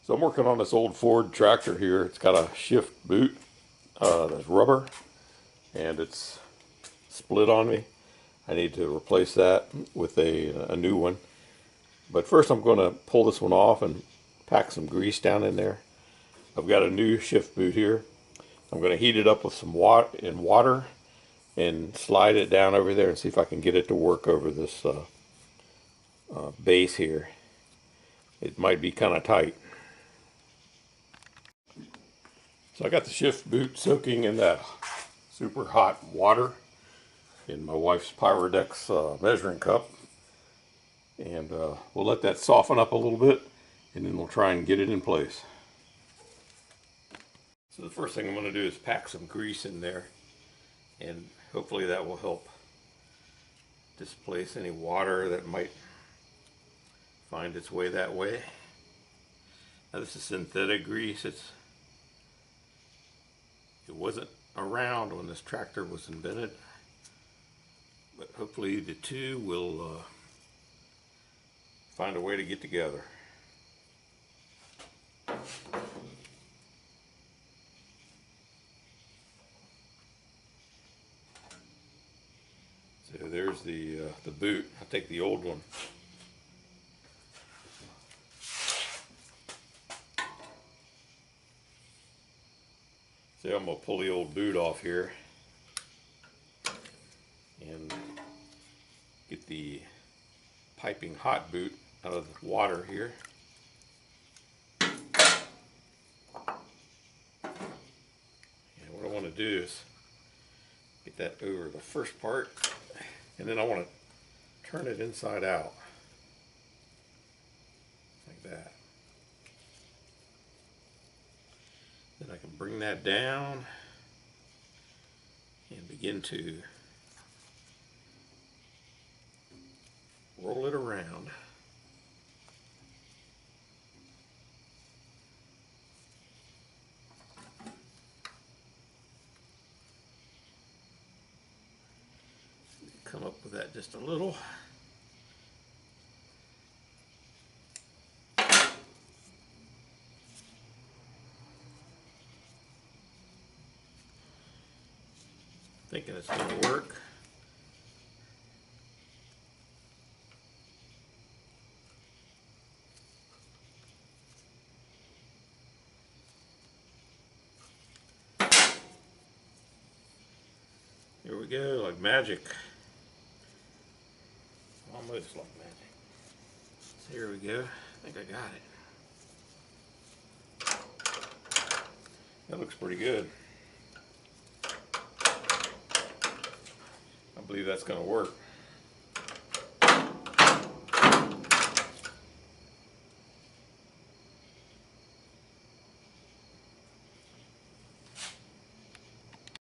So I'm working on this old Ford tractor here. It's got a shift boot that's rubber, and it's split on me. I need to replace that with a new one. But first I'm going to pull this one off and pack some grease down in there. I've got a new shift boot here. I'm going to heat it up with some water and slide it down over there and see if I can get it to work over this base here. It might be kind of tight. So I got the shift boot soaking in that super hot water in my wife's Pyrodex measuring cup. And we'll let that soften up a little bit, and then we'll try and get it in place. So the first thing I'm going to do is pack some grease in there, and hopefully that will help displace any water that might find its way that way. Now this is synthetic grease. It wasn't around when this tractor was invented, but hopefully the two will find a way to get together. So there's the boot. I'll take the old one. So I'm going to pull the old boot off here and get the piping hot boot out of the water here. And what I want to do is get that over the first part, and then I want to turn it inside out like that. Then I can bring that down and begin to roll it around. Come up with that just a little. Thinking it's going to work. Here we go, like magic. Almost like magic. So here we go. I think I got it. That looks pretty good. I believe that's going to work.